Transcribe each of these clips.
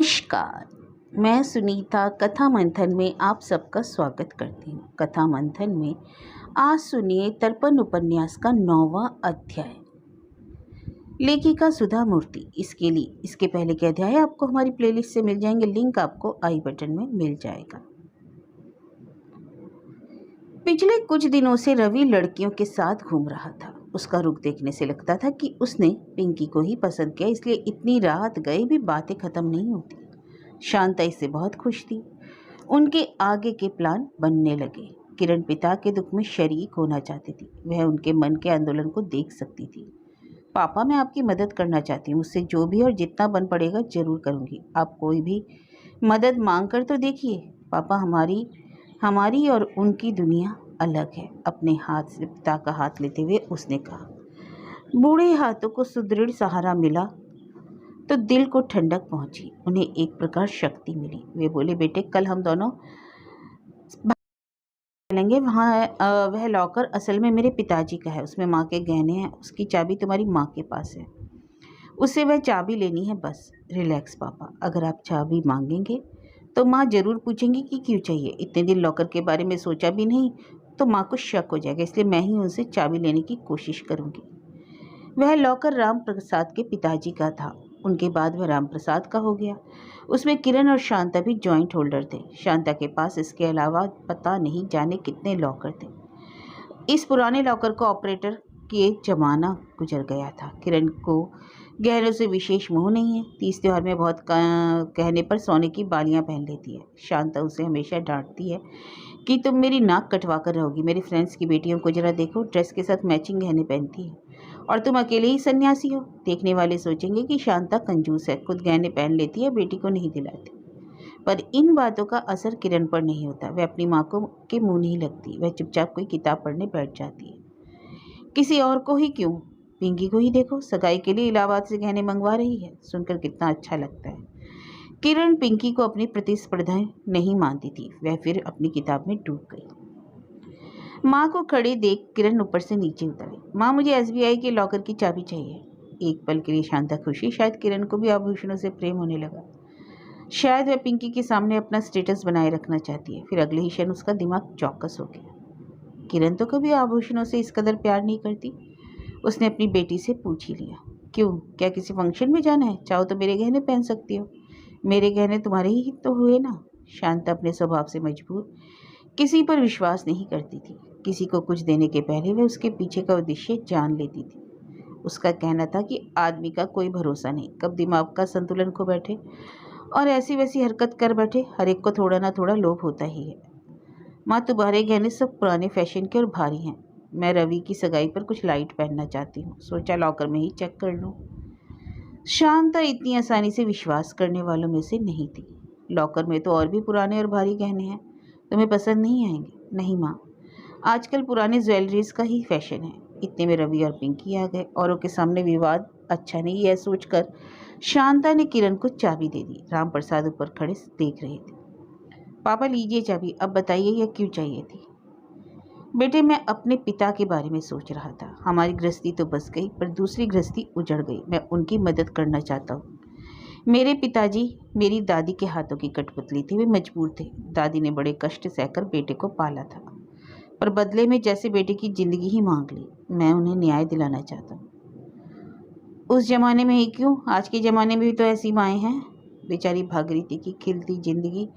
नमस्कार। मैं सुनीता कथा मंथन में आप सबका स्वागत करती हूँ। कथा मंथन में आज सुनिए तर्पण उपन्यास का 9वां अध्याय। लेखिका सुधा मूर्ति। इसके पहले के अध्याय आपको हमारी प्लेलिस्ट से मिल जाएंगे। लिंक आपको आई बटन में मिल जाएगा। पिछले कुछ दिनों से रवि लड़कियों के साथ घूम रहा था। उसका रुख देखने से लगता था कि उसने पिंकी को ही पसंद किया, इसलिए इतनी रात गए भी बातें खत्म नहीं होती। शांता इससे बहुत खुश थी। उनके आगे के प्लान बनने लगे। किरण पिता के दुख में शरीक होना चाहती थी। वह उनके मन के आंदोलन को देख सकती थी। पापा, मैं आपकी मदद करना चाहती हूँ। मुझसे जो भी और जितना बन पड़ेगा जरूर करूँगी। आप कोई भी मदद मांग कर तो देखिए। पापा, हमारी और उनकी दुनिया अलग है। अपने हाथ से पिता का हाथ लेते हुए उसने कहा। बूढ़े हाथों को सुदृढ़ सहारा मिला तो दिल को ठंडक पहुंची। उन्हें एक प्रकार शक्ति मिली। वे बोले, बेटे, कल हम दोनों चलेंगे वहाँ। वह लॉकर असल में मेरे पिताजी का है। उसमें माँ के गहने हैं। उसकी चाबी तुम्हारी माँ के पास है। उससे वह चाबी लेनी है बस। रिलैक्स पापा। अगर आप चाबी मांगेंगे तो माँ जरूर पूछेंगी कि क्यों चाहिए। इतने दिन लॉकर के बारे में सोचा भी नहीं तो माँ को शक हो जाएगा, इसलिए मैं ही उनसे चाबी लेने की कोशिश करूँगी। वह लॉकर राम प्रसाद के पिताजी का था। उनके बाद वह राम प्रसाद का हो गया। उसमें किरण और शांता भी जॉइंट होल्डर थे। शांता के पास इसके अलावा पता नहीं जाने कितने लॉकर थे। इस पुराने लॉकर को ऑपरेटर किए जमाना गुजर गया था। किरण को गहनों से विशेष मोह नहीं है। तीज त्योहार में बहुत कहने पर सोने की बालियां पहन लेती है। शांता उसे हमेशा डांटती है कि तुम मेरी नाक कटवा कर रहोगी। मेरी फ्रेंड्स की बेटियों को जरा देखो, ड्रेस के साथ मैचिंग गहने पहनती है और तुम अकेले ही सन्यासी हो। देखने वाले सोचेंगे कि शांता कंजूस है, खुद गहने पहन लेती है, बेटी को नहीं दिलाती। पर इन बातों का असर किरण पर नहीं होता। वह अपनी माँ को के मुंह नहीं लगती। वह चुपचाप कोई किताब पढ़ने बैठ जाती है। किसी और को ही क्यों, पिंकी को ही देखो, सगाई के लिए इलाहाबाद से गहने मंगवा रही है। सुनकर कितना अच्छा लगता है। किरण पिंकी को अपनी प्रतिस्पर्धा नहीं मानती थी। वह फिर अपनी किताब में डूब गई। माँ को खड़े देख किरण ऊपर से नीचे उतरी। माँ, मुझे एसबीआई के लॉकर की चाबी चाहिए। एक पल के लिए शांता खुशी, शायद किरण को भी आभूषणों से प्रेम होने लगा। शायद वह पिंकी के सामने अपना स्टेटस बनाए रखना चाहती है। फिर अगले ही क्षण उसका दिमाग चौकस हो गया। किरण तो कभी आभूषणों से इस कदर प्यार नहीं करती। उसने अपनी बेटी से पूछ ही लिया। क्यों, क्या किसी फंक्शन में जाना है? चाहो तो मेरे गहने पहन सकती हो। मेरे गहने तुम्हारे ही तो हुए ना। शांता अपने स्वभाव से मजबूर किसी पर विश्वास नहीं करती थी। किसी को कुछ देने के पहले वह उसके पीछे का उद्देश्य जान लेती थी। उसका कहना था कि आदमी का कोई भरोसा नहीं, कब दिमाग का संतुलन खो बैठे और ऐसी वैसी हरकत कर बैठे। हर एक को थोड़ा ना थोड़ा लोभ होता ही है। माँ, तुम्हारे गहने सब पुराने फैशन के और भारी हैं। मैं रवि की सगाई पर कुछ लाइट पहनना चाहती हूँ। सोचा लॉकर में ही चेक कर लूँ। शांता इतनी आसानी से विश्वास करने वालों में से नहीं थी। लॉकर में तो और भी पुराने और भारी गहने हैं, तुम्हें पसंद नहीं आएंगे। नहीं माँ, आजकल पुराने ज्वेलरीज का ही फैशन है। इतने में रवि और पिंकी आ गए। औरों के सामने विवाद अच्छा नहीं, यह सोचकर शांता ने किरण को चाबी दे दी। राम प्रसाद ऊपर खड़े देख रहे थे। पापा, लीजिए चाबी। अब बताइए यह क्यों चाहिए थी? बेटे, मैं अपने पिता के बारे में सोच रहा था। हमारी गृहस्थी तो बस गई, पर दूसरी गृहस्थी उजड़ गई। मैं उनकी मदद करना चाहता हूँ। मेरे पिताजी मेरी दादी के हाथों की कठपुतली थे। वे मजबूर थे। दादी ने बड़े कष्ट सहकर बेटे को पाला था, पर बदले में जैसे बेटे की जिंदगी ही मांग ली। मैं उन्हें न्याय दिलाना चाहता हूँ। उस जमाने में ही क्यों, आज के ज़माने में भी तो ऐसी माएँ हैं। बेचारी भागीरथी की खिलती जिंदगी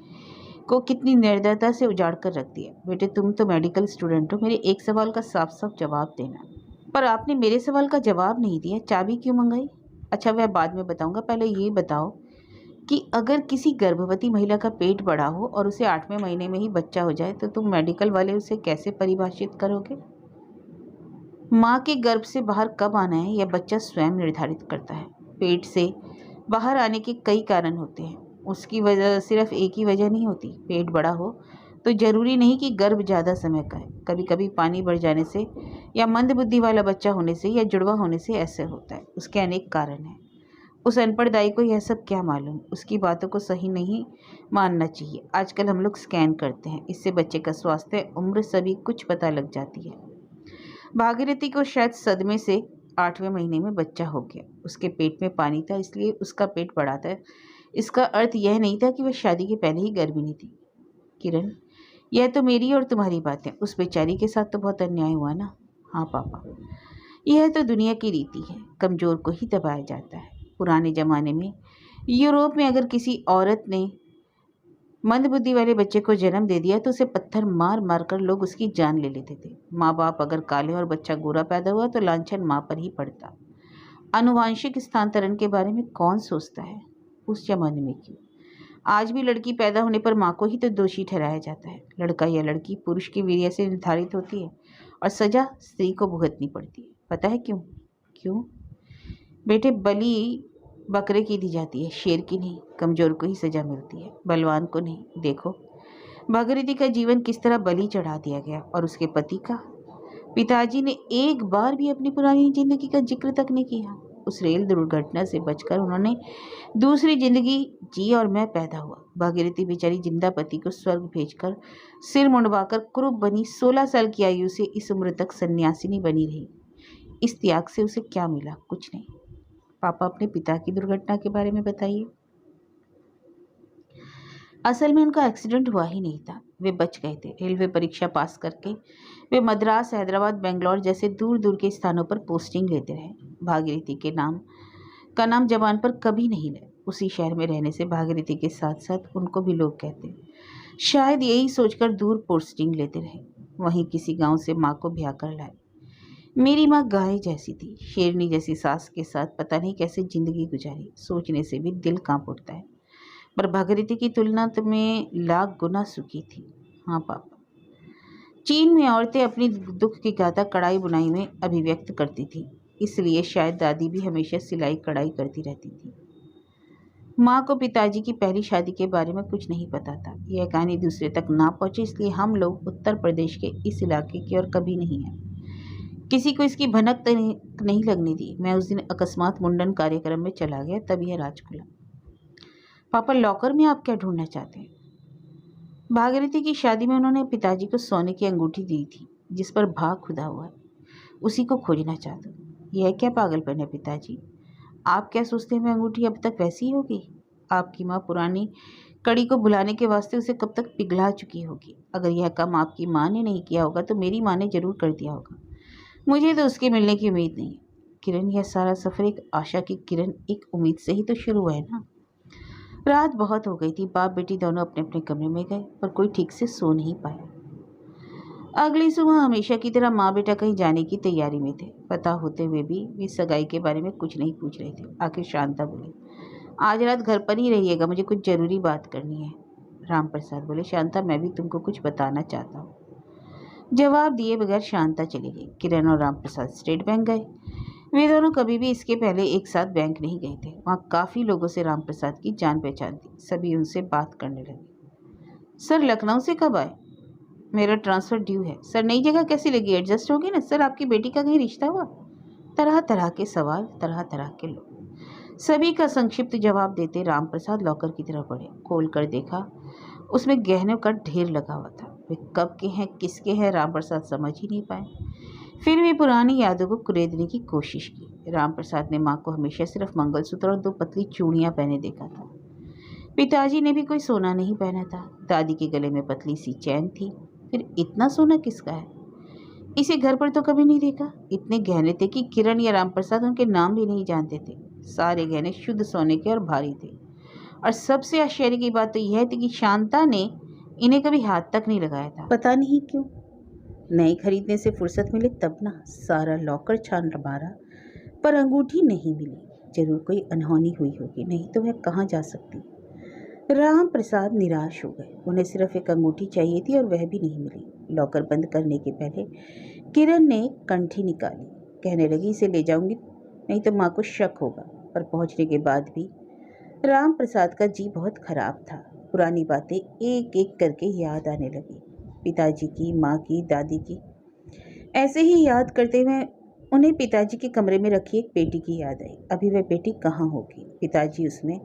को कितनी निर्दयता से उजाड़ कर रख दिया। बेटे, तुम तो मेडिकल स्टूडेंट हो। मेरे एक सवाल का साफ साफ जवाब देना। पर आपने मेरे सवाल का जवाब नहीं दिया। चाबी क्यों मंगाई? अच्छा, वह बाद में बताऊंगा। पहले ये बताओ कि अगर किसी गर्भवती महिला का पेट बड़ा हो और उसे 8वें महीने में ही बच्चा हो जाए तो तुम मेडिकल वाले उसे कैसे परिभाषित करोगे? माँ के गर्भ से बाहर कब आना है यह बच्चा स्वयं निर्धारित करता है। पेट से बाहर आने के कई कारण होते हैं। उसकी वजह सिर्फ एक ही वजह नहीं होती। पेट बड़ा हो तो जरूरी नहीं कि गर्भ ज़्यादा समय का है। कभी कभी पानी बढ़ जाने से या मंद बुद्धि वाला बच्चा होने से या जुड़वा होने से ऐसे होता है। उसके अनेक कारण हैं। उस अनपढ़ दाई को यह सब क्या मालूम? उसकी बातों को सही नहीं मानना चाहिए। आजकल हम लोग स्कैन करते हैं, इससे बच्चे का स्वास्थ्य, उम्र, सभी कुछ पता लग जाती है। भागीरथी को शायद सदमे से 8वें महीने में बच्चा हो गया। उसके पेट में पानी था, इसलिए उसका पेट बड़ा था। इसका अर्थ यह नहीं था कि वह शादी के पहले ही गर्भिणी थी। किरण, यह तो मेरी और तुम्हारी बात है, उस बेचारी के साथ तो बहुत अन्याय हुआ ना। हाँ पापा, यह तो दुनिया की रीति है, कमज़ोर को ही दबाया जाता है। पुराने ज़माने में यूरोप में अगर किसी औरत ने मंदबुद्धि वाले बच्चे को जन्म दे दिया तो उसे पत्थर मार मार कर लोग उसकी जान ले लेते थे। माँ बाप अगर काले और बच्चा गोरा पैदा हुआ तो लांछन माँ पर ही पड़ता। आनुवांशिक स्थानांतरण के बारे में कौन सोचता है? उस जमाने में क्यों, आज भी लड़की पैदा होने पर माँ को ही तो दोषी ठहराया जाता है। लड़का या लड़की पुरुष की वीर्य से निर्धारित होती है और सजा स्त्री को भुगतनी पड़ती है। पता है क्यों? क्यों बेटे? बलि बकरे की दी जाती है, शेर की नहीं। कमज़ोर को ही सजा मिलती है, बलवान को नहीं। देखो भागीरथी का जीवन किस तरह बलि चढ़ा दिया गया, और उसके पति का। पिताजी ने एक बार भी अपनी पुरानी जिंदगी का जिक्र तक नहीं किया। उस रेल दुर्घटना से बचकर उन्होंने दूसरी जिंदगी जी और मैं पैदा हुआ। भागीरथी बेचारी जिंदा पति को स्वर्ग भेजकर सिर मुंडवाकर कुरूप बनी 16 साल की आयु से इस उम्र तक सन्यासिनी बनी रही। इस त्याग से उसे क्या मिला? कुछ नहीं। पापा, अपने पिता की दुर्घटना के बारे में बताइए। असल में उनका एक्सीडेंट हुआ ही नहीं था, वे बच गए थे। रेलवे परीक्षा पास करके वे मद्रास, हैदराबाद, बेंगलोर जैसे दूर दूर के स्थानों पर पोस्टिंग लेते रहे। भागीरथी के नाम का नाम जबान पर कभी नहीं ले। उसी शहर में रहने से भागीरथी के साथ साथ उनको भी लोग कहते, शायद यही सोचकर दूर पोस्टिंग लेते रहे। वहीं किसी गांव से माँ को ब्याह कर लाए। मेरी माँ गाय जैसी थी, शेरनी जैसी सास के साथ पता नहीं कैसे जिंदगी गुजारी, सोचने से भी दिल कांप उठता है। पर भागीरथी की तुलना में लाख गुना सुखी थी। हाँ पापा, चीन में औरतें अपनी दुख की गाथा कढ़ाई बुनाई में अभिव्यक्त करती थी, इसलिए शायद दादी भी हमेशा सिलाई कढ़ाई करती रहती थी। माँ को पिताजी की पहली शादी के बारे में कुछ नहीं पता था। यह कहानी दूसरे तक ना पहुँचे, इसलिए हम लोग उत्तर प्रदेश के इस इलाके की और कभी नहीं है। किसी को इसकी भनक नहीं लगने दी। मैं उस दिन अकस्मात मुंडन कार्यक्रम में चला गया, तब यह राज खुला। पापा, लॉकर में आप क्या ढूंढना चाहते हैं? भागीरथी की शादी में उन्होंने पिताजी को सोने की अंगूठी दी थी जिस पर भाग खुदा हुआ है, उसी को खोजना चाहता हूँ। यह क्या पागलपन है पिताजी? आप क्या सोचते हैं वह अंगूठी अब तक वैसी ही होगी? आपकी माँ पुरानी कड़ी को भुलाने के वास्ते उसे कब तक पिघला चुकी होगी। अगर यह काम आपकी माँ ने नहीं किया होगा तो मेरी माँ ने जरूर कर दिया होगा। मुझे तो उसके मिलने की उम्मीद नहीं है। किरण, यह सारा सफ़र एक आशा की किरण, एक उम्मीद से ही तो शुरू हुआ है ना। रात बहुत हो गई थी। बाप बेटी दोनों अपने अपने कमरे में गए, पर कोई ठीक से सो नहीं पाया। अगली सुबह हमेशा की तरह माँ बेटा कहीं जाने की तैयारी में थे। पता होते हुए भी वे सगाई के बारे में कुछ नहीं पूछ रहे थे। आखिर शांता बोले, आज रात घर पर ही रहिएगा, मुझे कुछ ज़रूरी बात करनी है। राम प्रसाद बोले, शांता, मैं भी तुमको कुछ बताना चाहता हूँ। जवाब दिए बगैर शांता चली गई। किरण और राम प्रसाद स्टेट बैंक गए। वे दोनों कभी भी इसके पहले एक साथ बैंक नहीं गए थे। वहाँ काफ़ी लोगों से राम प्रसाद की जान पहचान थी। सभी उनसे बात करने लगे। सर, लखनऊ से कब आए? मेरा ट्रांसफ़र ड्यू है। सर, नई जगह कैसी लगी? एडजस्ट होगी ना? सर, आपकी बेटी का कहीं रिश्ता हुआ? तरह तरह के सवाल, तरह तरह के लोग। सभी का संक्षिप्त जवाब देते राम प्रसाद लॉकर की तरफ बढ़े। खोल कर देखा, उसमें गहनों का ढेर लगा हुआ था। वे कब के हैं, किसके हैं, राम प्रसाद समझ ही नहीं पाए। फिर भी पुरानी यादों को कुरेदने की कोशिश की। राम प्रसाद ने माँ को हमेशा सिर्फ मंगलसूत्र और 2 पतली चूड़ियाँ पहने देखा था। पिताजी ने भी कोई सोना नहीं पहना था। दादी के गले में पतली सी चैन थी। फिर इतना सोना किसका है? इसे घर पर तो कभी नहीं देखा। इतने गहने थे कि किरण या राम प्रसाद उनके नाम भी नहीं जानते थे। सारे गहने शुद्ध सोने के और भारी थे। और सबसे आश्चर्य की बात तो यह थी कि शांता ने इन्हें कभी हाथ तक नहीं लगाया था। पता नहीं क्यों। नए खरीदने से फुर्सत मिले तब ना सारा लॉकर छान मारा, पर अंगूठी नहीं मिली। जरूर कोई अनहोनी हुई होगी, नहीं तो वह कहाँ जा सकती। राम प्रसाद निराश हो गए। उन्हें सिर्फ एक अंगूठी चाहिए थी और वह भी नहीं मिली। लॉकर बंद करने के पहले किरण ने कंठी निकाली। कहने लगी, इसे ले जाऊंगी, नहीं तो माँ को शक होगा। पर पहुँचने के बाद भी राम प्रसाद का जी बहुत खराब था। पुरानी बातें एक एक करके याद आने लगी। पिताजी की, माँ की, दादी की। ऐसे ही याद करते हुए उन्हें पिताजी के कमरे में रखी एक पेटी की याद आई। अभी वह पेटी कहाँ होगी? पिताजी उसमें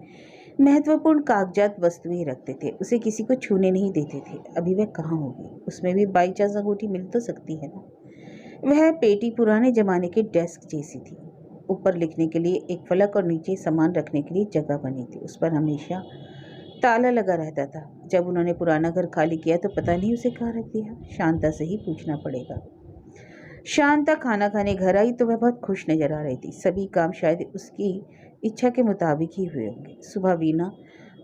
महत्वपूर्ण कागजात वस्तुएं रखते थे, उसे किसी को छूने नहीं देते थे। अभी वह कहाँ होगी? उसमें भी बाई चांस अंगूठी मिल तो सकती है ना। वह पेटी पुराने जमाने के डेस्क जैसी थी। ऊपर लिखने के लिए एक फलक और नीचे सामान रखने के लिए जगह बनी थी। उस पर हमेशा ताला लगा रहता था। जब उन्होंने पुराना घर खाली किया तो पता नहीं उसे कहाँ रख दिया। शांता से ही पूछना पड़ेगा। शांता खाना खाने घर आई तो वह बहुत खुश नजर आ रही थी। सभी काम शायद उसकी इच्छा के मुताबिक ही हुए होंगे। सुबह वीना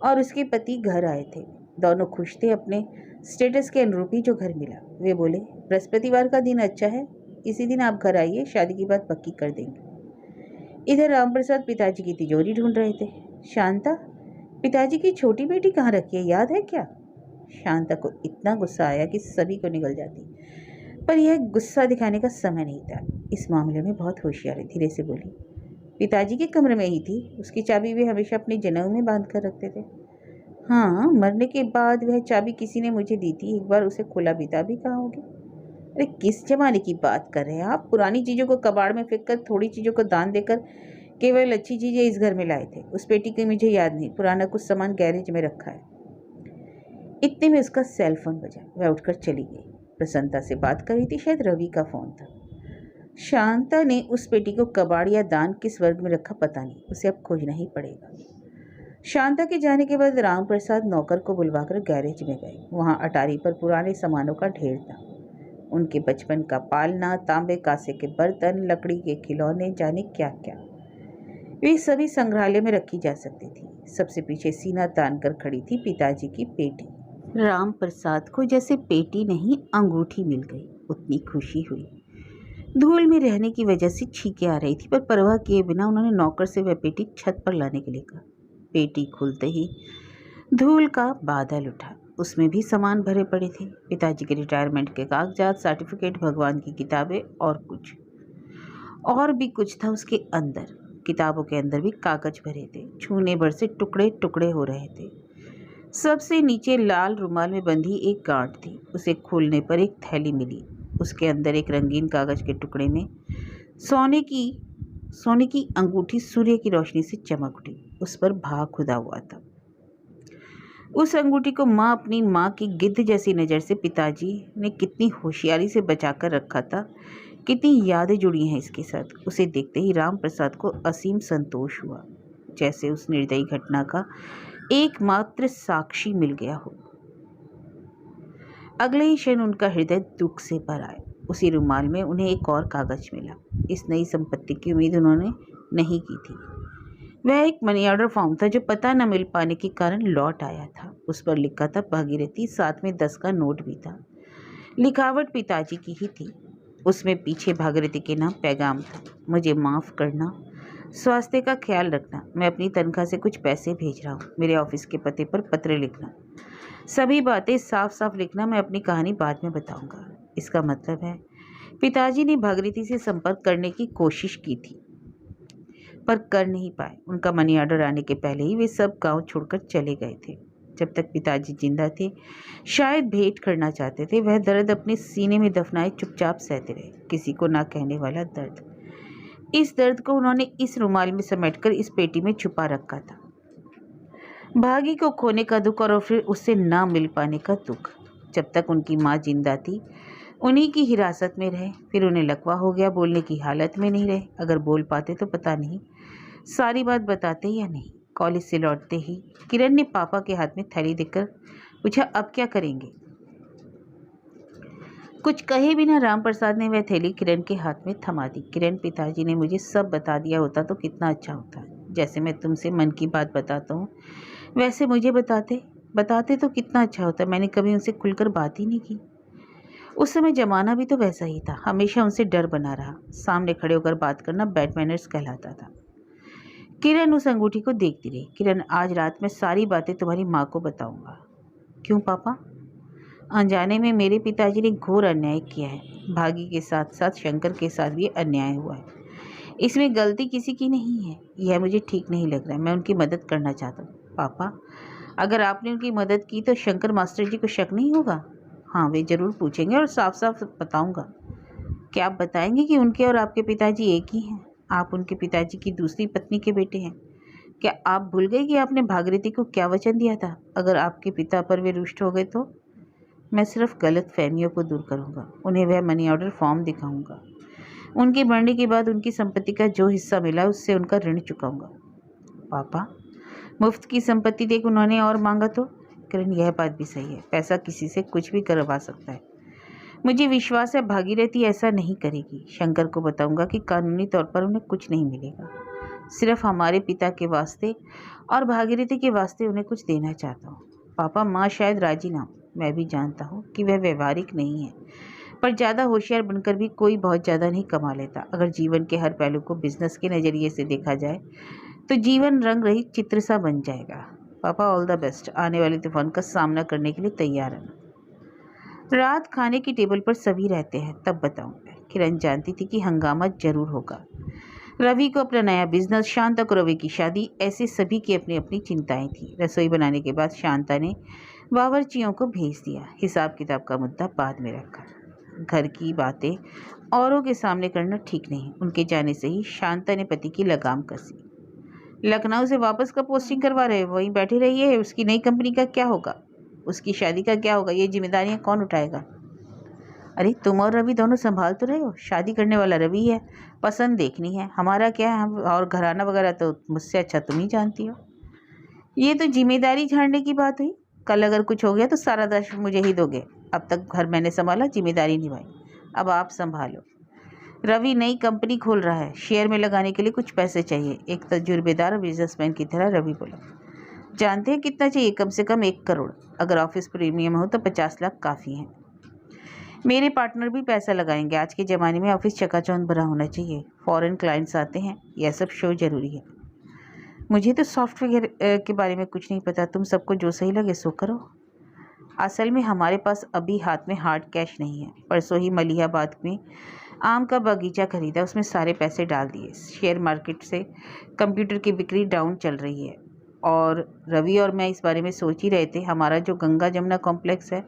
और उसके पति घर आए थे। दोनों खुश थे अपने स्टेटस के अनुरूप ही जो घर मिला। वे बोले, बृहस्पतिवार का दिन अच्छा है, इसी दिन आप घर आइए, शादी की बात पक्की कर देंगे। इधर रामप्रसाद पिताजी की तिजोरी ढूंढ रहे थे। शांता, पिताजी की छोटी बेटी कहाँ रखी है, याद है क्या? शांता को इतना गुस्सा आया कि सभी को निगल जाती, पर यह गुस्सा दिखाने का समय नहीं था। इस मामले में बहुत होशियार धीरे से बोली, पिताजी के कमरे में ही थी, उसकी चाबी वे हमेशा अपने जनेऊ में बांध कर रखते थे। हाँ, मरने के बाद वह चाबी किसी ने मुझे दी थी, एक बार उसे खुला बिता भी कहा होगी। अरे किस जमाने की बात कर रहे हैं आप? पुरानी चीज़ों को कबाड़ में फेंक कर थोड़ी चीज़ों को दान देकर केवल अच्छी चीज़ें इस घर में लाए थे। उस पेटी की मुझे याद नहीं, पुराना कुछ सामान गैरेज में रखा है। इतने में उसका सेल फोन बजा। वह उठकर चली गई। प्रसन्नता से बात कर रही थी, शायद रवि का फोन था। शांता ने उस पेटी को कबाड़ या दान किस वर्ग में रखा पता नहीं, उसे अब खोजना ही पड़ेगा। शांता के जाने के बाद रामप्रसाद नौकर को बुलवाकर गैरेज में गए। वहाँ अटारी पर पुराने सामानों का ढेर था। उनके बचपन का पालना, तांबे कांसे के बर्तन, लकड़ी के खिलौने, जाने क्या क्या, वे सभी संग्रहालय में रखी जा सकती थी। सबसे पीछे सीना तान कर खड़ी थी पिताजी की पेटी। रामप्रसाद को जैसे पेटी नहीं अंगूठी मिल गई, उतनी खुशी हुई। धूल में रहने की वजह से छींकें आ रही थी, पर परवाह किए बिना उन्होंने नौकर से वह पेटी छत पर लाने के लिए कहा। पेटी खुलते ही धूल का बादल उठा। उसमें भी सामान भरे पड़े थे, पिताजी के रिटायरमेंट के कागजात, सर्टिफिकेट, भगवान की किताबें और भी कुछ था उसके अंदर। किताबों के अंदर भी कागज भरे थे, छूने भर से टुकड़े टुकड़े हो रहे थे। सबसे नीचे लाल रुमाल में बंधी एक गांठ थी। उसे खोलने पर एक थैली मिली। उसके अंदर एक रंगीन कागज के टुकड़े में सोने की अंगूठी सूर्य की रोशनी से चमक उठी। उस पर भाग खुदा हुआ था। उस अंगूठी को अपनी माँ की गिद्ध जैसी नज़र से पिताजी ने कितनी होशियारी से बचाकर रखा था। कितनी यादें जुड़ी हैं इसके साथ। उसे देखते ही रामप्रसाद को असीम संतोष हुआ, जैसे उस निर्दयी घटना का एकमात्र साक्षी मिल गया हो। अगले ही क्षण उनका हृदय दुख से भर आया। उसी रुमाल में उन्हें एक और कागज मिला। इस नई संपत्ति की उम्मीद उन्होंने नहीं की थी। वह एक मनी ऑर्डर फॉर्म था जो पता न मिल पाने के कारण लौट आया था। उस पर लिखा था भागीरथी, साथ में 10 का नोट भी था। लिखावट पिताजी की ही थी। उसमें पीछे भागीरथी के नाम पैगाम था, मुझे माफ़ करना, स्वास्थ्य का ख्याल रखना, मैं अपनी तनख्वाह से कुछ पैसे भेज रहा हूँ, मेरे ऑफिस के पते पर पत्र लिखना, सभी बातें साफ साफ लिखना, मैं अपनी कहानी बाद में बताऊंगा। इसका मतलब है पिताजी ने भागीरथी से संपर्क करने की कोशिश की थी, पर कर नहीं पाए। उनका मनी ऑर्डर आने के पहले ही वे सब गांव छोड़कर चले गए थे। जब तक पिताजी जिंदा थे, शायद भेंट करना चाहते थे। वह दर्द अपने सीने में दफनाए चुपचाप सहते रहे, किसी को ना कहने वाला दर्द। इस दर्द को उन्होंने इस रुमाल में समेटकर इस पेटी में छुपा रखा था। भागी को खोने का दुख और फिर उससे ना मिल पाने का दुख। जब तक उनकी माँ जिंदा थी, उन्हीं की हिरासत में रहे। फिर उन्हें लकवा हो गया, बोलने की हालत में नहीं रहे। अगर बोल पाते तो पता नहीं सारी बात बताते या नहीं। कॉलेज से लौटते ही किरण ने पापा के हाथ में थैली देखकर पूछा, अब क्या करेंगे? कुछ कहे बिना रामप्रसाद ने वह थैली किरण के हाथ में थमा दी। किरण, पिताजी ने मुझे सब बता दिया होता तो कितना अच्छा होता। जैसे मैं तुमसे मन की बात बताता हूँ, वैसे मुझे बताते तो कितना अच्छा होता। मैंने कभी उनसे खुलकर बात ही नहीं की। उस समय जमाना भी तो वैसा ही था, हमेशा उनसे डर बना रहा। सामने खड़े होकर बात करना बैड मैनर्स कहलाता था। किरण उस अंगूठी को देखती रही। किरण, आज रात में सारी बातें तुम्हारी माँ को बताऊंगा। क्यों पापा? अनजाने में मेरे पिताजी ने घोर अन्याय किया है। भागी के साथ साथ शंकर के साथ भी अन्याय हुआ है। इसमें गलती किसी की नहीं है। यह मुझे ठीक नहीं लग रहा है। मैं उनकी मदद करना चाहता हूँ। पापा, अगर आपने उनकी मदद की तो शंकर मास्टर जी को शक नहीं होगा? हाँ, वे ज़रूर पूछेंगे और साफ साफ बताऊंगा। क्या आप बताएंगे कि उनके और आपके पिताजी एक ही हैं? आप उनके पिताजी की दूसरी पत्नी के बेटे हैं। क्या आप भूल गए कि आपने भागीरथी को क्या वचन दिया था? अगर आपके पिता पर वे रुष्ट हो गए तो मैं सिर्फ गलत फहमियों को दूर करूंगा, उन्हें वह मनी ऑर्डर फॉर्म दिखाऊंगा। उनके मरने के बाद उनकी संपत्ति का जो हिस्सा मिला उससे उनका ऋण चुकाऊंगा। पापा, मुफ्त की संपत्ति देख उन्होंने और मांगा तो? किरण, यह बात भी सही है, पैसा किसी से कुछ भी करवा सकता है। मुझे विश्वास है भागीरथी ऐसा नहीं करेगी। शंकर को बताऊंगा कि कानूनी तौर पर उन्हें कुछ नहीं मिलेगा, सिर्फ हमारे पिता के वास्ते और भागीरथी के वास्ते उन्हें कुछ देना चाहता हूँ। पापा, माँ शायद राजी ना हो। मैं भी जानता हूँ कि वह व्यवहारिक नहीं है, पर ज़्यादा होशियार बनकर भी कोई बहुत ज़्यादा नहीं कमा लेता। अगर जीवन के हर पहलू को बिजनेस के नज़रिए से देखा जाए तो जीवन रंग रहित चित्र सा बन जाएगा। पापा, ऑल द बेस्ट। आने वाले तूफान का सामना करने के लिए तैयार रहना। रात खाने की टेबल पर सभी रहते हैं, तब बताऊंगा। किरण जानती थी कि हंगामा जरूर होगा। रवि को अपना नया बिजनेस, शांता को रवि की शादी, ऐसे सभी की अपनी अपनी चिंताएं थी। रसोई बनाने के बाद शांता ने बावर्चियों को भेज दिया। हिसाब किताब का मुद्दा बाद में रखा। घर की बातें औरों के सामने करना ठीक नहीं। उनके जाने से ही शांता ने पति की लगाम कसी। लखनऊ से वापस कब पोस्टिंग करवा रहे हो? वहीं बैठी रहिए। उसकी नई कंपनी का क्या होगा? उसकी शादी का क्या होगा? ये जिम्मेदारियां कौन उठाएगा? अरे, तुम और रवि दोनों संभाल तो रहे हो। शादी करने वाला रवि है, पसंद देखनी है। हमारा क्या है, और घराना वगैरह तो मुझसे अच्छा तुम ही जानती हो। ये तो जिम्मेदारी झाड़ने की बात हुई। कल अगर कुछ हो गया तो सारा दोष मुझे ही दोगे। अब तक घर मैंने संभाला, जिम्मेदारी निभाई, अब आप संभालो। रवि नई कंपनी खोल रहा है, शेयर में लगाने के लिए कुछ पैसे चाहिए। एक तजुर्बेदार बिजनेसमैन की तरह रवि बोला। जानते हैं कितना चाहिए? कम से कम 1 करोड़। अगर ऑफिस प्रीमियम हो तो 50 लाख काफ़ी है। मेरे पार्टनर भी पैसा लगाएंगे। आज के ज़माने में ऑफिस चकाचौंध भरा होना चाहिए। फॉरेन क्लाइंट्स आते हैं, यह सब शो जरूरी है। मुझे तो सॉफ्टवेयर के बारे में कुछ नहीं पता। तुम सबको जो सही लगे सो करो। असल में हमारे पास अभी हाथ में हार्ड कैश नहीं है। परसों ही मलिहाबाद में आम का बगीचा खरीदा, उसमें सारे पैसे डाल दिए। शेयर मार्केट से कंप्यूटर की बिक्री डाउन चल रही है। और रवि और मैं इस बारे में सोच ही रहे थे, हमारा जो गंगा जमुना कॉम्प्लेक्स है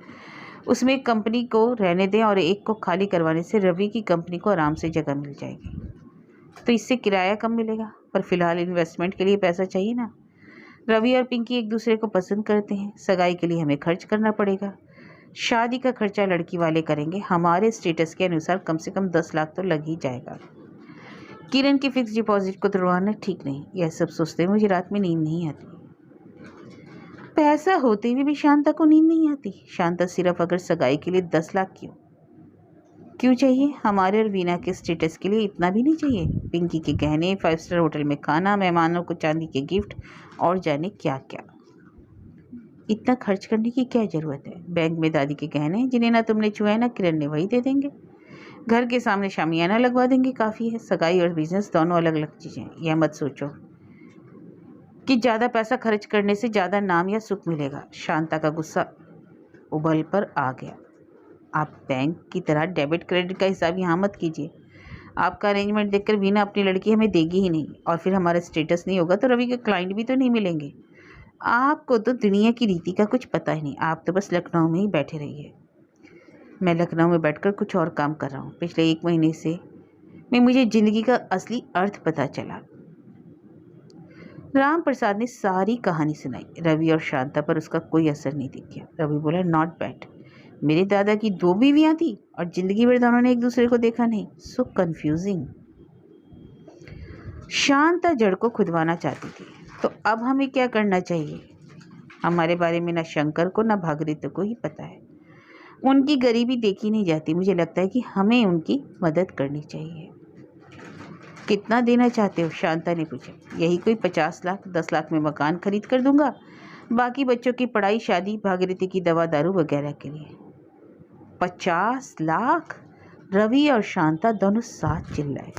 उसमें एक कंपनी को रहने दें और एक को खाली करवाने से रवि की कंपनी को आराम से जगह मिल जाएगी। तो इससे किराया कम मिलेगा, पर फिलहाल इन्वेस्टमेंट के लिए पैसा चाहिए ना। रवि और पिंकी एक दूसरे को पसंद करते हैं। सगाई के लिए हमें खर्च करना पड़ेगा। शादी का खर्चा लड़की वाले करेंगे। हमारे स्टेटस के अनुसार कम से कम 10 लाख तो लग ही जाएगा। किरण की फिक्स डिपॉजिट को तुड़वाना ठीक नहीं। यह सब सोचते मुझे रात में नींद नहीं आती। पैसा होते हुए भी शांता को नींद नहीं आती। शांता सिर्फ अगर सगाई के लिए 10 लाख क्यों चाहिए? हमारे और वीना के स्टेटस के लिए इतना भी नहीं चाहिए। पिंकी के गहने, 5 स्टार होटल में खाना, मेहमानों को चांदी के गिफ्ट और जाने क्या क्या। इतना खर्च करने की क्या ज़रूरत है? बैंक में दादी के गहने जिन्हें ना तुमने छुआ ना किरण ने, वही दे देंगे। घर के सामने शामियाना लगवा देंगे, काफ़ी है। सगाई और बिजनेस दोनों अलग अलग चीज़ें हैं। यह मत सोचो कि ज़्यादा पैसा खर्च करने से ज़्यादा नाम या सुख मिलेगा। शांता का गुस्सा उबल पर आ गया। आप बैंक की तरह डेबिट क्रेडिट का हिसाब यहाँ मत कीजिए। आपका अरेंजमेंट देखकर वीना अपनी लड़की हमें देगी ही नहीं, और फिर हमारा स्टेटस नहीं होगा तो रवि के क्लाइंट भी तो नहीं मिलेंगे। आपको तो दुनिया की रीति का कुछ पता ही नहीं। आप तो बस लखनऊ में ही बैठे रहिए। मैं लखनऊ में बैठकर कुछ और काम कर रहा हूँ। पिछले 1 महीने से मुझे ज़िंदगी का असली अर्थ पता चला। राम प्रसाद ने सारी कहानी सुनाई। रवि और शांता पर उसका कोई असर नहीं दिख गया। रवि बोला, नॉट बैड। मेरे दादा की 2 बीवियां थी और जिंदगी भर दोनों ने एक दूसरे को देखा नहीं। So confusing. शांता जड़ को खुदवाना चाहती थी। तो अब हमें क्या करना चाहिए? हमारे बारे में ना शंकर को ना भागीरथी को ही पता है। उनकी गरीबी देखी नहीं जाती। मुझे लगता है कि हमें उनकी मदद करनी चाहिए। कितना देना चाहते हो? शांता ने पूछा। यही कोई 50 लाख, 10 लाख में मकान खरीद कर दूंगा। बाकी बच्चों की पढ़ाई, शादी, भागीरथी की दवा दारू वगैरह के लिए। 50 लाख? रवि और शांता दोनों साथ चिल्लाए।